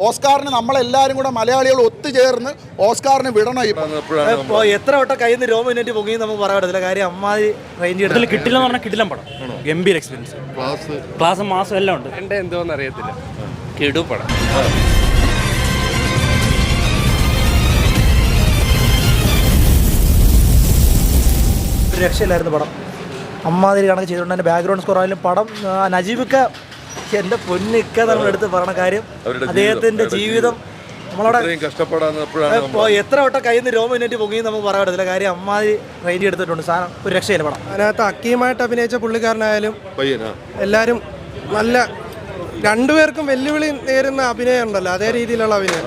ഓസ്കാറിന് നമ്മളെല്ലാവരും കൂടെ മലയാളികൾ ഒത്തുചേർന്ന് ഓസ്കാറിന് വിടണം. ഇപ്പോൾ എത്ര വട്ടം കയ്യിൽ നിന്ന് രോമിനേറ്റ് പൊങ്ങി നമുക്ക് പറയാൻ പറ്റത്തില്ല. കാര്യം അമ്മാതിരി റേഞ്ച് എടുത്തില്ല. കിട്ടില്ലെന്ന് പറഞ്ഞാൽ കിട്ടില്ല പടം. ഗംഭീര എക്സ്പീരിയൻസ്, ക്ലാസ് മാസം എല്ലാം ഉണ്ട്. എൻ്റെ എന്തോന്ന് അറിയത്തില്ല, കിടു പടം. ഒരു രക്ഷയില്ലായിരുന്നു പടം. അമ്മാതിരി കണക്ക് ചെയ്തുകൊണ്ട് തന്നെ ബാക്ക്ഗ്രൗണ്ട് സ്കോർ ആയാലും പടം നജീബിക്ക എൻ്റെ പൊന്നിക്ക നമ്മൾ എടുത്ത് പറഞ്ഞ കാര്യം അദ്ദേഹത്തിൻ്റെ ജീവിതം നമ്മളവിടെ ഇപ്പോൾ എത്ര വട്ടം കയ്യിൽ നിന്ന് രോമിനേറ്റ് പൊങ്ങി നമുക്ക് പറയാൻ പറ്റത്തില്ല. കാര്യം അമ്മാതിരി റേഞ്ച് എടുത്തിട്ടുണ്ട് സാധനം. ഒരു രക്ഷയില്ല പടം. അതിനകത്ത് അക്കീമായിട്ട് അഭിനയിച്ച പുള്ളിക്കാരനായാലും എല്ലാവരും നല്ല രണ്ടുപേർക്കും വെല്ലുവിളി നേരുന്ന അഭിനയം ഉണ്ടല്ലോ, അതേ രീതിയിലുള്ള അഭിനയം.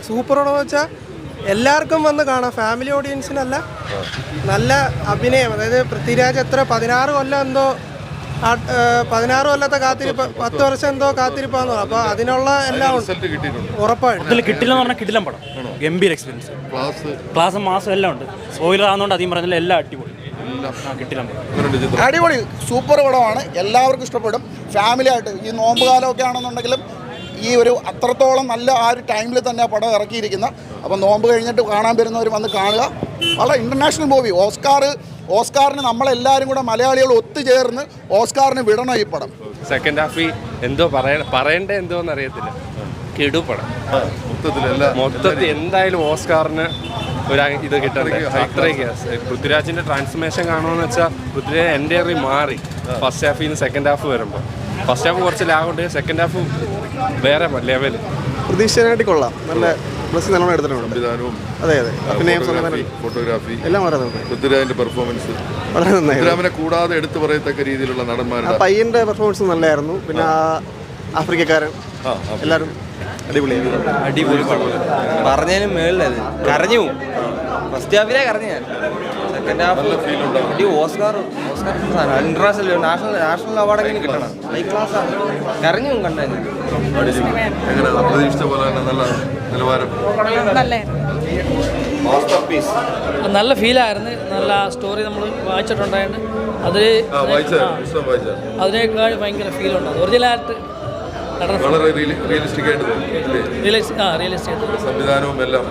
സൂപ്പറോടെന്ന് വെച്ചാൽ എല്ലാവർക്കും വന്ന് കാണാം, ഫാമിലി ഓഡിയൻസിനല്ല. നല്ല അഭിനയം. അതായത് പൃഥ്വിരാജ് എത്ര 16 കൊല്ലം എന്തോ 16 കൊല്ലത്തെ കാത്തിരിപ്പ്, 10 വർഷം എന്തോ കാത്തിരിപ്പാന്ന്. അപ്പോൾ അതിനുള്ള എല്ലാം ഉറപ്പായിട്ടും കിട്ടില്ലെന്ന് പറഞ്ഞാൽ കിട്ടില്ല പടം. ഗംഭീര എക്സ്പീരിയൻസ്, ക്ലാസ് മാസം എല്ലാം ഉണ്ട്. സ്പോയിലർ ആണെന്നുകൊണ്ട് അധികം പറഞ്ഞാൽ എല്ലാം അടിപൊളി. അടിപൊളി സൂപ്പർ പടമാണ്, എല്ലാവർക്കും ഇഷ്ടപ്പെടും. ഫാമിലി ആയിട്ട് ഈ നോമ്പ് കാലമൊക്കെ ആണെന്നുണ്ടെങ്കിലും ഈ ഒരു അത്രത്തോളം നല്ല ആ ഒരു ടൈമിൽ തന്നെ ആ പടം ഇറക്കിയിരിക്കുന്നത്. അപ്പം നോമ്പ് കഴിഞ്ഞിട്ട് കാണാൻ വരുന്നവർ വന്ന് കാണുക. വളരെ ഇൻ്റർനാഷണൽ മൂവി. ഓസ്കാറിന് നമ്മളെല്ലാവരും കൂടെ മലയാളികൾ ഒത്തുചേർന്ന് ഓസ്കാറിന് വിടണം ഈ പടം. സെക്കൻഡ് ഹാഫിൽ എന്തോ പറയണ്ടേ എന്തോന്ന് അറിയത്തില്ല, കിടു പടം. മൊത്തത്തിൽ എന്തായാലും ഓസ്കാറിന് ഒരു ഇത് കിട്ടണ്ടേ. അത്രയ്ക്ക് പൃഥ്വിരാജിൻ്റെ ട്രാൻസ്ഫർമേഷൻ കാണുമെന്ന് വെച്ചാൽ പൃഥ്വിരാജ് എൻ്റെ മാറി ഫസ്റ്റ് ഹാഫിൽ നിന്ന് സെക്കൻഡ് ഹാഫ് വരുമ്പോൾ. ഫസ്റ്റ് ഹാഫ് കുറച്ച് ലാഗുണ്ട്, സെക്കൻഡ് ഹാഫ് വേറെ ലെവൽ. പ്രതീക്ഷനായിട്ട് കൊള്ളാം. നല്ല പ്ലസ് നല്ലോണം എടുത്തിട്ടുണ്ട്. അതെ അഭിനയം, ഫോട്ടോഗ്രാഫി എല്ലാം വളരെ നന്നായി. പൃഥ്വിരാജിന്റെ പെർഫോമൻസ് വളരെ നന്നായി. പൃഥ്വിരാജിനെ കൂടാതെ എടുത്തു പറയത്തക്ക രീതിയിലുള്ള നടന്മാരുടെ പയ്യന്റെ പെർഫോമൻസ് നല്ലതായിരുന്നു. പിന്നെ ആഫ്രിക്കക്കാരൻ എല്ലാവരും അടിപൊളി പടം. പറഞ്ഞതിനും മേളിലത് കരഞ്ഞു. ഫസ്റ്റ് ഹാഫിലെ കരഞ്ഞു ഞാൻ. Second half Oscar international national അവാർഡെങ്കിലും കിട്ടണം. ഹൈ ക്ലാസ് ആണ്. കരഞ്ഞു കണ്ടു. പ്രതീക്ഷിച്ച പോലെ തന്നെ നല്ല നിലവാരം, നല്ല ഫീലായിരുന്നു. നല്ല സ്റ്റോറി നമ്മൾ വായിച്ചിട്ടുണ്ടായിരുന്നു. അതിനേക്കാൾ ഭയങ്കര ഫീലുണ്ട്. ഒറിജിനലായിട്ട് വളരെ റിയലിസ്റ്റിക് ആയിട്ട് റിയലിസ്റ്റിക് ആയിട്ട് സംവിധാനവും എല്ലാം